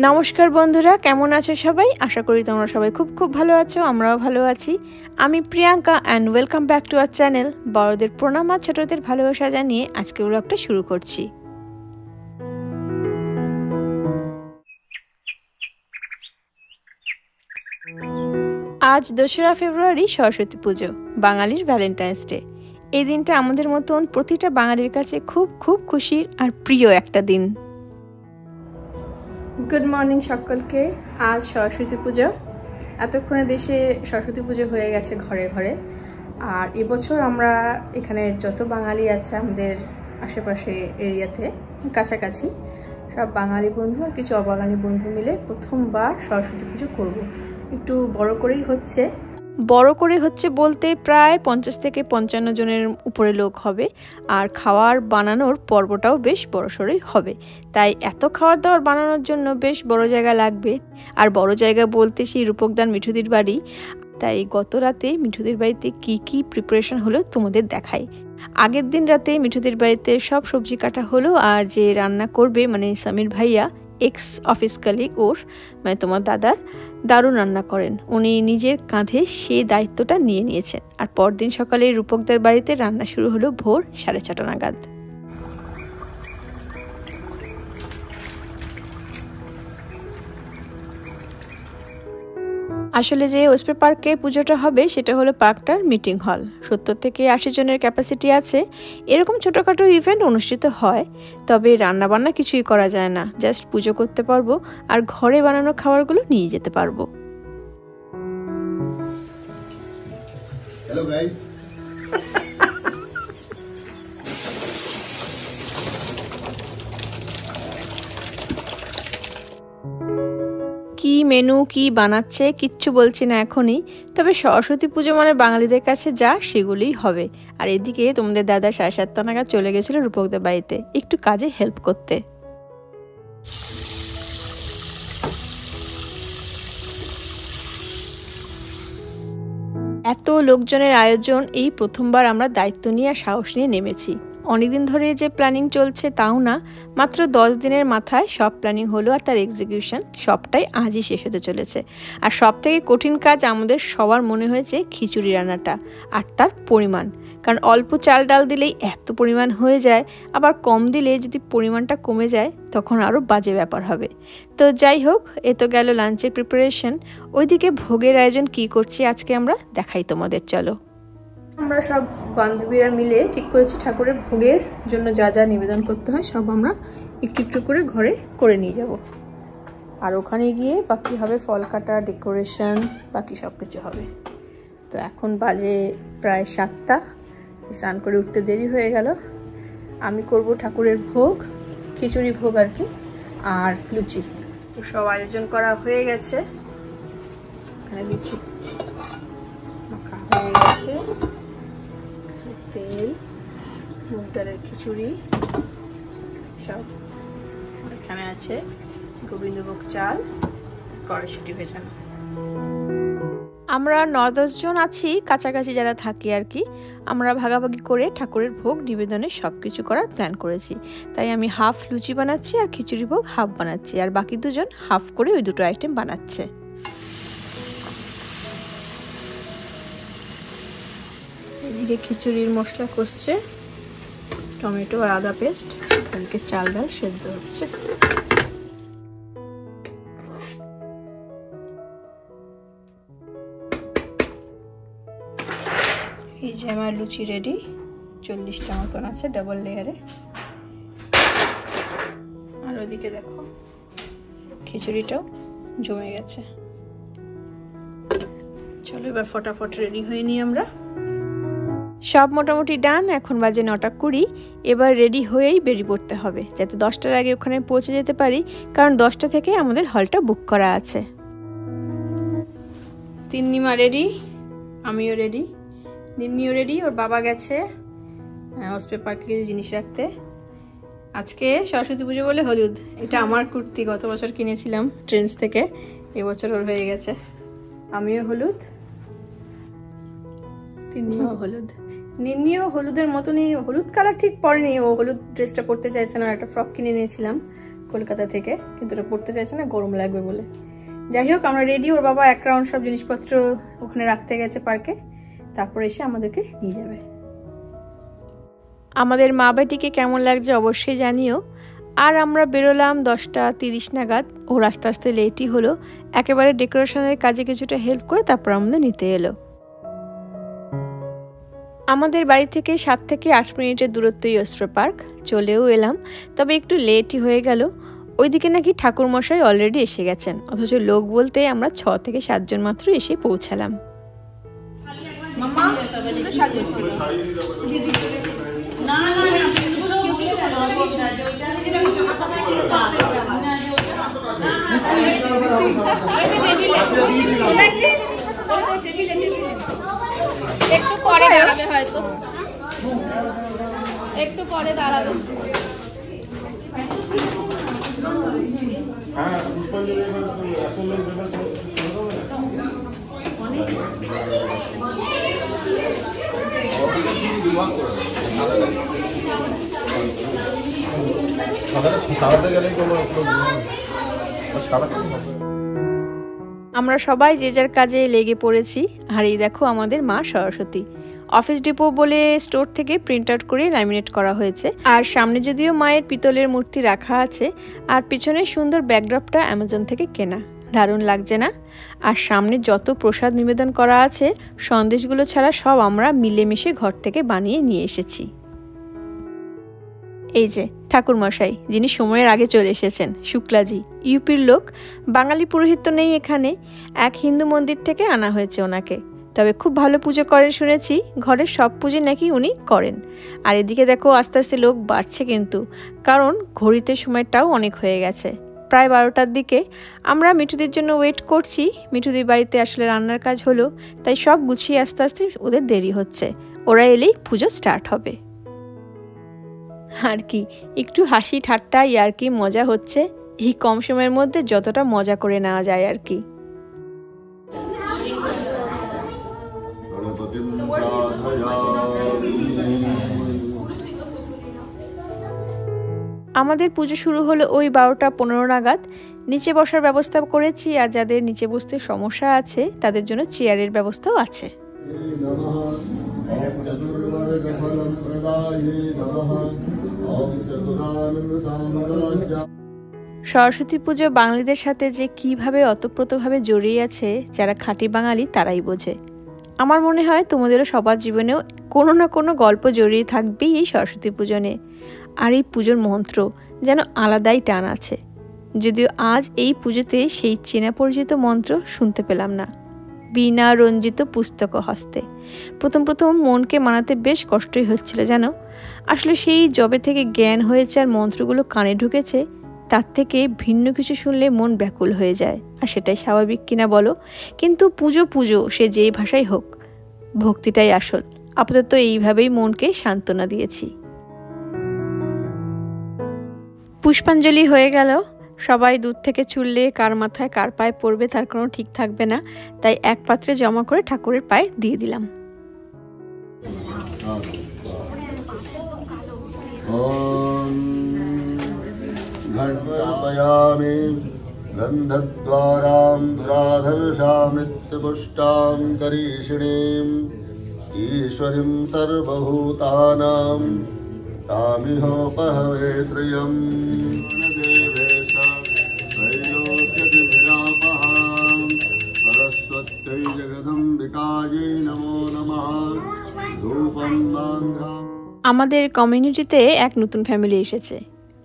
নমস্কার বন্ধুরা, কেমন আছো সবাই? আশা করি তোমরা সবাই খুব খুব ভালো আছো। আমরাও ভালো আছি। আমি Priyanka and welcome back to our channel. বড়দের প্রণাম আর ছোটদের ভালোবাসা জানিয়ে আজকের ব্লগটা শুরু করছি। আজ 2রা ফেব্রুয়ারি সরস্বতী পুজো, বাঙালির ভ্যালেন্টাইন্স ডে। এই দিনটা আমাদের মতন প্রতিটা বাঙালির কাছে খুব খুব খুশির আর প্রিয় একটা দিন। গুড মর্নিং সকলকে। আজ সরস্বতী পুজো। এতক্ষণে দেশে সরস্বতী পুজো হয়ে গেছে ঘরে ঘরে। আর এবছর আমরা এখানে যত বাঙালি আছে আমাদের আশেপাশে এরিয়াতে কাছাকাছি সব বাঙালি বন্ধু আর কিছু অবাঙালি বন্ধু মিলে প্রথমবার সরস্বতী পুজো করব। একটু বড় করেই হচ্ছে। বড় করে হচ্ছে বলতে প্রায় 50 থেকে 55 জনের উপরে লোক হবে। আর খাওয়ার বানানোর পর্বটাও বেশ বড়সড়ই হবে। তাই এত খাবার দাবার বানানোর জন্য বেশ বড় জায়গা লাগবে। আর বড় জায়গা বলতে সেই রূপকদার মিঠুদির বাড়ি। তাই গত রাতে মিঠুদির বাড়িতে কি প্রিপারেশন হলো তোমাদের দেখাই। আগের দিন রাতে মিঠুদির বাড়িতে সব সবজি কাটা হলো। আর যে রান্না করবে মানে সমীর ভাইয়া, এক্স অফিস কালিগ, ওর মানে তোমার দাদার দারুণ রান্না করেন। উনি নিজের কাঁধে সেই দায়িত্বটা নিয়ে নিয়েছেন। আর পরদিন সকালে রূপকদার বাড়িতে রান্না শুরু হলো ভোর 6:30 নাগাদ। আসলে যে ওয়েস্টপে পার্কে পুজোটা হবে সেটা হলো পার্কটার মিটিং হল। 70 থেকে 80 জনের ক্যাপাসিটি আছে। এরকম ছোটোখাটো ইভেন্ট অনুষ্ঠিত হয়, তবে রান্নাবান্না কিছুই করা যায় না। জাস্ট পুজো করতে পারবো আর ঘরে বানানো খাবারগুলো নিয়ে যেতে পারবো। হ্যালো গাইস, কি মেনু কি বানাচ্ছে কিচ্ছু বলছি না এখনই, তবে সরস্বতী পুজো মানে বাঙালিদের কাছে যা সেগুলোই হবে। আর এদিকে তোমাদের দাদা 7:30 নাগাদ চলে গেছিল রূপকদের বাড়িতে একটু কাজে হেল্প করতে। এত লোকজনের আয়োজন এই প্রথমবার আমরা দায়িত্ব নিয়ে আর সাহস নিয়ে নেমেছি। অনেকদিন ধরে যে প্ল্যানিং চলছে তাও না, মাত্র 10 দিনের মাথায় সব প্ল্যানিং হলো আর তার এক্সিকিউশন সবটাই আজই শেষ হতে চলেছে। আর সব থেকে কঠিন কাজ আমাদের সবার মনে হয়েছে খিচুড়ি রান্নাটা আর তার পরিমাণ। কারণ অল্প চাল ডাল দিলেই এত পরিমাণ হয়ে যায়, আবার কম দিলে যদি পরিমাণটা কমে যায় তখন আরও বাজে ব্যাপার হবে। তো যাই হোক, এ তো গেল লাঞ্চের প্রিপারেশন। ওইদিকে ভোগের আয়োজন কি করছি আজকে আমরা দেখাই তোমাদের, চলো। আমরা সব বান্ধবীরা মিলে ঠিক করেছি ঠাকুরের ভোগের জন্য যা যা নিবেদন করতে হয় সব আমরা একটু একটু করে ঘরে করে নিয়ে যাব। আর ওখানে গিয়ে বাকি হবে ফল কাটা, ডেকোরেশন, বাকি সব কিছু হবে। তো এখন বাজে প্রায় 7টা। স্নান করে উঠতে দেরি হয়ে গেল। আমি করব ঠাকুরের ভোগ, খিচুড়ি ভোগ আর কি, আর লুচি। তো সব আয়োজন করা হয়ে গেছে। এখানে লুচি মাখা হয়ে গেছে, তেল, মুগ ডালের খিচুড়ি সব। এখানে আছে গোবিন্দভোগ চাল, কড়াইশুঁটি ভেজানো। আমরা 9-10 জন আছি কাছাকাছি যারা থাকি আর কি। আমরা ভাগাভাগি করে ঠাকুরের ভোগ নিবেদনের সব কিছু করার প্ল্যান করেছি। তাই আমি হাফ লুচি বানাচ্ছি আর খিচুড়ি ভোগ হাফ বানাচ্ছি, আর বাকি দুজন হাফ করে ওই দুটো আইটেম বানাচ্ছে। এদিকে খিচুড়ির মশলা কষছে, টমেটো আর আদা পেস্ট, এদিকে চাল ডাল সেদ্ধ হচ্ছে। এই যে আমার লুচি রেডি, 40টা মতন আছে ডাবল লেয়ারে। আর ওদিকে দেখো খিচুড়িটাও জমে গেছে। চলো এবার ফটাফট রেডি হয়ে নিই আমরা। সব মোটামুটি ডান। এখন বাজে 9:20। এবার রেডি হয়েই বেরিয়ে পড়তে হবে যাতে 10টার আগে ওখানে পৌঁছে যেতে পারি, কারণ 10টা থেকে আমাদের হলটা বুক করা আছে। তিন্নিমা রেডি, আমিও রেডি, নিন্নিও রেডি। ওর বাবা গেছে ওয়েস্টপে পার্কে কিছু জিনিস রাখতে। আজকে সরস্বতী পুজো বলে হলুদ। এটা আমার কুর্তি, গত বছর কিনেছিলাম ট্রেন্ডস থেকে, এবছর ওর হয়ে গেছে। আমিও হলুদ, তিন্নিও হলুদ। নিন্নিও হলুদের মতনই, হলুদ কালার ঠিক পরেনি, ও হলুদ ড্রেসটা পরতে চাইছে না। একটা ফ্রক কিনে নিয়েছিলাম কলকাতা থেকে, কিন্তু ওটা পড়তে চাইছে না, গরম লাগবে বলে। যাই হোক, আমরা রেডি। ওর বাবা এক রাউন্ড সব জিনিসপত্র ওখানে রাখতে গেছে পার্কে, তারপর এসে আমাদেরকে নিয়ে যাবে। আমাদের মা বেটিকে কেমন লাগছে অবশ্যই জানিও। আর আমরা বেরোলাম 10:30 নাগাদ। ওর আস্তে আস্তে লেটই হলো, একেবারে ডেকোরেশনের কাজে কিছুটা হেল্প করে তারপর আমাদের নিতে এলো। আমাদের বাড়ি থেকে 7 থেকে 8 মিনিটের দূরত্বই অস্ত্র পার্ক। চলেও এলাম, তবে একটু লেটই হয়ে গেল। ওইদিকে নাকি ঠাকুরমশাই অলরেডি এসে গেছেন, অথচ লোক বলতে আমরা 6 থেকে 7 জন মাত্র এসে পৌঁছালাম। একটু পরে দাঁড়াবে, হয়তো একটু পরে দাঁড়াবে। আমরা সবাই যে যার কাজে লেগে পড়েছি। আর এই দেখো আমাদের মা সরস্বতী। অফিস ডিপো বলে স্টোর থেকে প্রিন্ট আউট করে ল্যামিনেট করা হয়েছে। আর সামনে যদিও মায়ের পিতলের মূর্তি রাখা আছে, আর পিছনে সুন্দর ব্যাকড্রপটা অ্যামাজন থেকে কেনা। দারুণ লাগছে না? আর সামনে যত প্রসাদ নিবেদন করা আছে, সন্দেশগুলো ছাড়া সব আমরা মিলেমিশে ঘর থেকে বানিয়ে নিয়ে এসেছি। এই যে ঠাকুরমশাই, যিনি সময়ের আগে চলে এসেছেন, শুক্লাজি, ইউপির লোক। বাঙালি পুরোহিত তো নেই এখানে, এক হিন্দু মন্দির থেকে আনা হয়েছে ওনাকে। তবে খুব ভালো পুজো করেন শুনেছি, ঘরের সব পুজো নাকি উনি করেন। আর এদিকে দেখো আস্তে আস্তে লোক বাড়ছে কিন্তু, কারণ ঘড়িতে সময়টাও অনেক হয়ে গেছে, প্রায় 12টার দিকে। আমরা মিঠুদির জন্য ওয়েট করছি। মিঠুদির বাড়িতে আসলে রান্নার কাজ হলো, তাই সব গুছিয়ে আস্তে আস্তে ওদের দেরি হচ্ছে। ওরা এলেই পুজো স্টার্ট হবে। আর কি একটু হাসি ঠাট্টা আর কি মজা হচ্ছে, এই কম সময়ের মধ্যে যতটা মজা করে নেওয়া যায় আর কি। আমাদের পুজো শুরু হলো ওই 12:15 নাগাদ। নিচে বসার ব্যবস্থা করেছি, আর যাদের নিচে বসতে সমস্যা আছে তাদের জন্য চেয়ারের ব্যবস্থাও আছে। সরস্বতী পুজো বাঙালিদের সাথে যে কিভাবে ওতপ্রোতভাবে জড়িয়ে আছে, যারা খাঁটি বাঙালি তারাই বোঝে। আমার মনে হয় তোমাদেরও সবার জীবনেও কোনো না কোনো গল্প জড়িয়ে থাকবেই এই সরস্বতী পুজো নিয়ে। আর এই পুজোর মন্ত্র যেন আলাদাই টান আছে, যদিও আজ এই পুজোতে সেই চেনা পরিচিত মন্ত্র শুনতে পেলাম না। বীণা রঞ্জিত পুস্তক হস্তে। প্রথম মনকে মানাতে বেশ কষ্টই হচ্ছিল জানো। আসলে সেই জবে থেকে জ্ঞান হয়েছে আর মন্ত্রগুলো কানে ঢুকেছে, তার থেকে ভিন্ন কিছু শুনলে মন ব্যাকুল হয়ে যায়, আর সেটাই স্বাভাবিক কিনা বলো। কিন্তু পুজো সে যেই ভাষাই হোক, ভক্তিটাই আসল। আপাতত এইভাবেই মনকে সান্ত্বনা দিয়েছি। পুষ্পাঞ্জলি হয়ে গেল। সবাই দুধ থেকে চুললে কার মাথায় কার পায়ে পড়বে তার কোনো ঠিক থাকবে না, তাই এক পাত্রে জমা করে ঠাকুরের পায়ে দিয়ে দিলাম। गन्धद्वारां दुराधर्षामृत्यपुष्टां करीषिणीम् ईश्वरीं सर्वभूतानां तामिहोपहवे श्रियं देवेश त्रैलोक्यतिमिरापहां सरस्वत्यै जगदम्बिकायै नमो नमः धूपं बान्धा। আমাদের কমিউনিটিতে এক নতুন ফ্যামিলি এসেছে,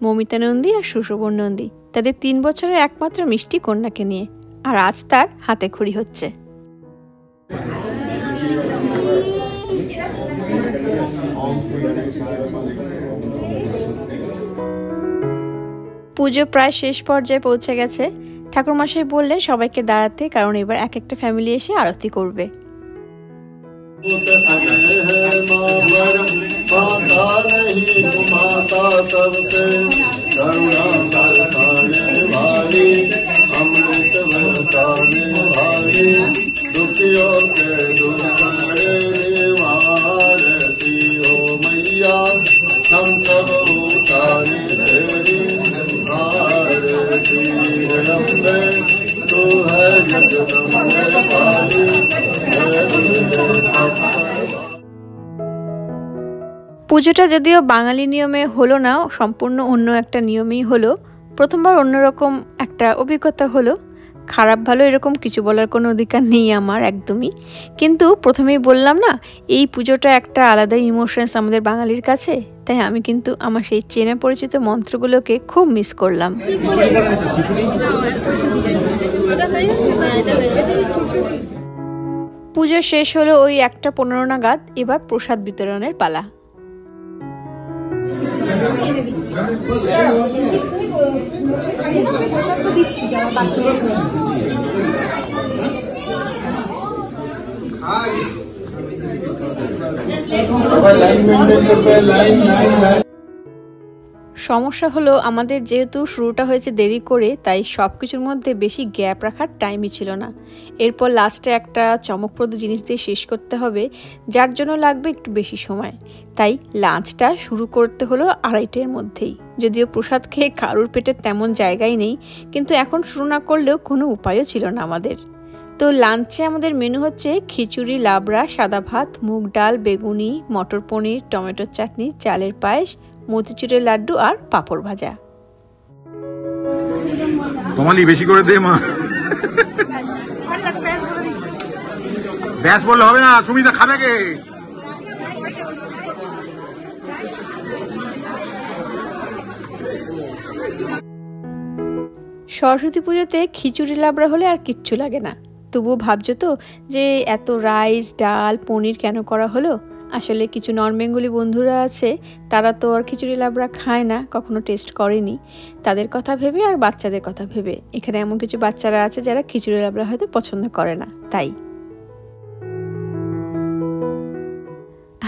মমিতা নন্দী আর সুশোভন নন্দী। তাদের 3 বছরের একমাত্র মিষ্টি কন্যাকে নিয়ে, আর আজ তার হাতে খড়ি হচ্ছে। পুজো প্রায় শেষ পর্যায়ে পৌঁছে গেছে। ঠাকুরমশাই বললেন সবাইকে দাঁড়াতে, কারণ এবার এক একটা ফ্যামিলি এসে আরতি করবে। हम सब उतारे तेरी পুজোটা যদিও বাঙালি নিয়মে হলো না, সম্পূর্ণ অন্য একটা নিয়মেই হলো। প্রথমবার অন্যরকম একটা অভিজ্ঞতা হলো। খারাপ ভালো এরকম কিছু বলার কোনো অধিকার নেই আমার একদমই, কিন্তু প্রথমেই বললাম না, এই পুজোটা একটা আলাদা ইমোশনস আমাদের বাঙালির কাছে, তাই আমি কিন্তু আমার সেই চেনা পরিচিত মন্ত্রগুলোকে খুব মিস করলাম। পুজো শেষ হলো ওই 1:15 নাগাদ। এবার প্রসাদ বিতরণের পালা। সমস্যা হলো আমাদের যেহেতু শুরুটা হয়েছে দেরি করে, তাই সব কিছুর মধ্যে বেশি গ্যাপ রাখার টাইমই ছিল না। এরপর লাস্টে একটা চমকপ্রদ জিনিস দিয়ে শেষ করতে হবে, যার জন্য লাগবে একটু বেশি সময়। তাই লাঞ্চটা শুরু করতে হলো 2:30টার মধ্যেই। যদিও প্রসাদ খেয়ে কারুর পেটে তেমন জায়গাই নেই, কিন্তু এখন শুরু না করলেও কোনো উপায়ও ছিল না আমাদের। তো লাঞ্চে আমাদের মেনু হচ্ছে খিচুড়ি, লাবড়া, সাদা ভাত, মুগ ডাল, বেগুনি, মটর পনির, টমেটোর চাটনি, চালের পায়েস, মতিচুরের লাড্ডু আর পাঁপড় ভাজা। তোমালি বেশি করে দে মা, ব্যাস বললে হবে না, সুমিতা খাবে কে? সরস্বতী পুজোতে খিচুড়ি লাবড়া হলে আর কিচ্ছু লাগে না। তবুও ভাবছো তো যে এত রাইস, ডাল, পনির কেন করা হলো? আসলে কিছু নন বেঙ্গলি বন্ধুরা আছে, তারা তো আর খিচুড়ি লাবড়া খায় না, কখনো টেস্ট করেনি। তাদের কথা ভেবে আর বাচ্চাদের কথা ভেবে, এখানে এমন কিছু বাচ্চারা আছে যারা খিচুড়ি লাবড়া হয়তো পছন্দ করে না, তাই।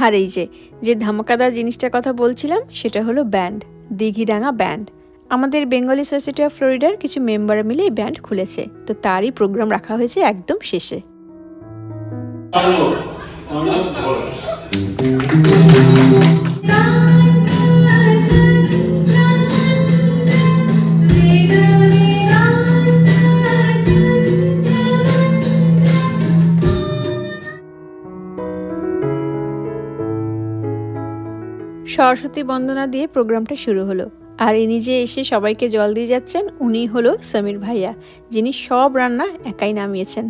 আর এই যে ধামাকাদার জিনিসটার কথা বলছিলাম, সেটা হলো ব্যান্ড, দিঘিডাঙ্গা ব্যান্ড। আমাদের বেঙ্গলি সোসাইটি অফ ফ্লোরিডার কিছু মেম্বাররা মিলে এই ব্যান্ড খুলেছে, তো তারই প্রোগ্রাম রাখা হয়েছে একদম শেষে। সরস্বতী বন্দনা দিয়ে প্রোগ্রামটা শুরু হলো। আর ইনি যে এসে সবাইকে জল দিয়ে যাচ্ছেন, উনি হলো সমীর ভাইয়া, যিনি সব রান্না একাই নামিয়েছেন।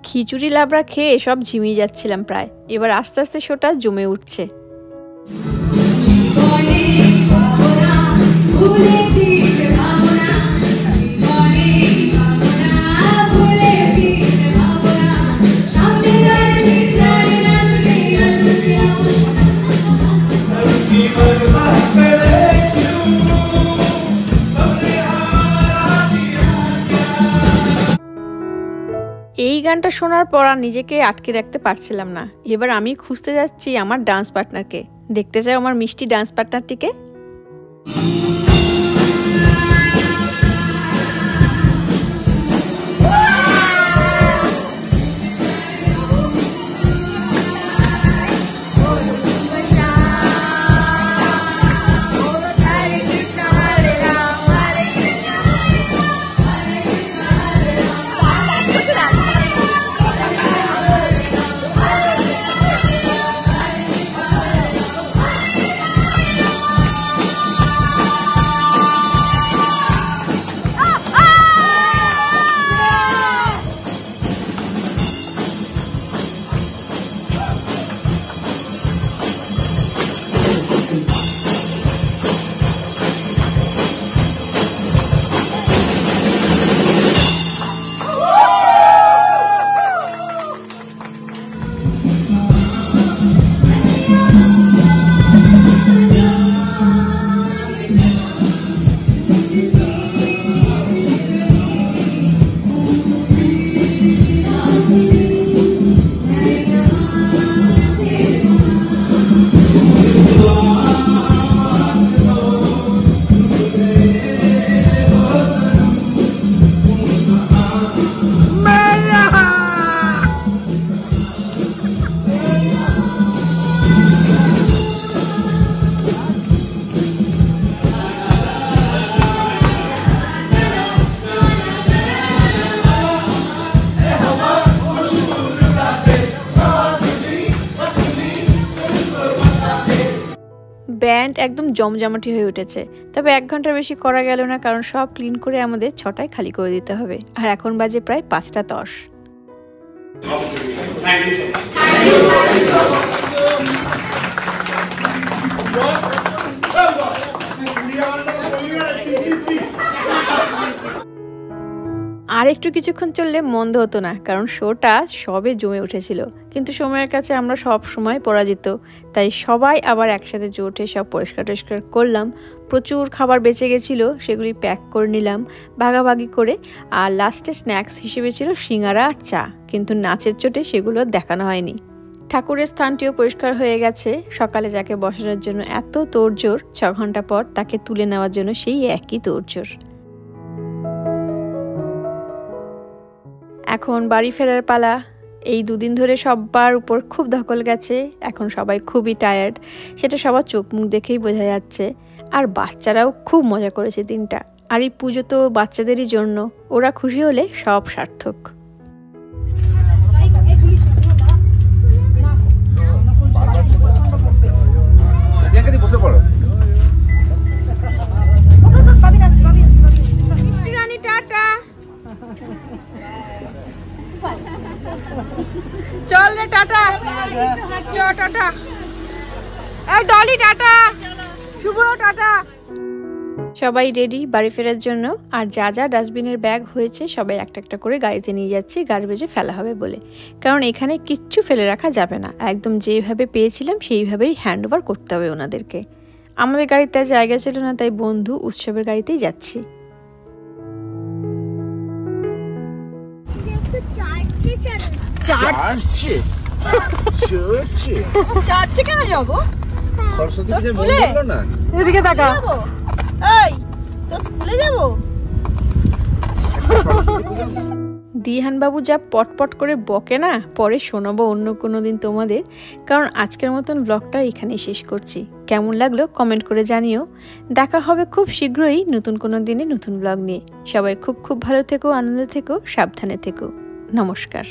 খিচুড়ি লাবড়া খেয়ে সব ঝিমিয়ে যাচ্ছিলাম প্রায়। এবার আস্তে আস্তে শোটা জমে উঠছে। এই গানটা শোনার পর আর নিজেকে আটকে রাখতে পারছিলাম না। এবার আমি খুঁজতে যাচ্ছি আমার ডান্স পার্টনারকে, দেখতে চাও আমার মিষ্টি ডান্স পার্টনারটিকে? ব্যান্ড একদম জমজমাটি হয়ে উঠেছে, তবে 1 ঘন্টার বেশি করা গেল না, কারণ সব ক্লিন করে আমাদের 6টায় খালি করে দিতে হবে। আর এখন বাজে প্রায় 5টা 10। আর একটু কিছুক্ষণ চললে মন্দ হতো না, কারণ শোটা সবে জমে উঠেছিল। কিন্তু সময়ের কাছে আমরা সব সময় পরাজিত, তাই সবাই আবার একসাথে জোটে সব পরিষ্কার টরিষ্কার করলাম। প্রচুর খাবার বেঁচে গেছিলো, সেগুলি প্যাক করে নিলাম ভাগাভাগি করে। আর লাস্টে স্ন্যাক্স হিসেবে ছিল সিঙ্গারা আর চা, কিন্তু নাচের চোটে সেগুলো দেখানো হয়নি। ঠাকুরের স্থানটিও পরিষ্কার হয়ে গেছে। সকালে যাকে বসানোর জন্য এত তোড়জোড়, 6 ঘন্টা পর তাকে তুলে নেওয়ার জন্য সেই একই তোড়জোড়। এখন বাড়ি ফেরার পালা। এই 2 দিন ধরে সবার উপর খুব ধকল গেছে, এখন সবাই খুবই টায়ার্ড, সেটা সবার চোখ মুখ দেখেই বোঝা যাচ্ছে। আর বাচ্চারাও খুব মজা করেছে দিনটা। আর এই পুজো তো বাচ্চাদেরই জন্য, ওরা খুশি হলে সব সার্থক। মিষ্টি রানী টাটা। চল রে টাটা, টাটা। এই ডলি টাটা, শুভ্র টাটা। সবাই রেডি বাড়ি ফেরার জন্য। আর যা যা ডাস্টবিনের ব্যাগ হয়েছে সবাই একটা একটা করে গাড়িতে নিয়ে যাচ্ছি, গার্বেজে ফেলা হবে বলে। কারণ এখানে কিচ্ছু ফেলে রাখা যাবে না, একদম যেভাবে পেয়েছিলাম সেইভাবেই হ্যান্ড ওভার করতে হবে ওনাদেরকে। আমাদের গাড়িতে জায়গা ছিল না, তাই বন্ধু উৎসবের গাড়িতেই যাচ্ছি। চার্চে কেন যাবো? এদিকে তাকা। এই তো স্কুলে যাবো। দিহান বাবু যা পটপট করে বকে না, পরে শোনাবো অন্য কোনো দিন তোমাদের। কারণ আজকের মতন ব্লগটা এখানেই শেষ করছি। কেমন লাগলো কমেন্ট করে জানিও। দেখা হবে খুব শীঘ্রই নতুন কোনো দিনে নতুন ব্লগ নিয়ে। সবাই খুব খুব ভালো থেকো, আনন্দে থেকো, সাবধানে থেকো। নমস্কার।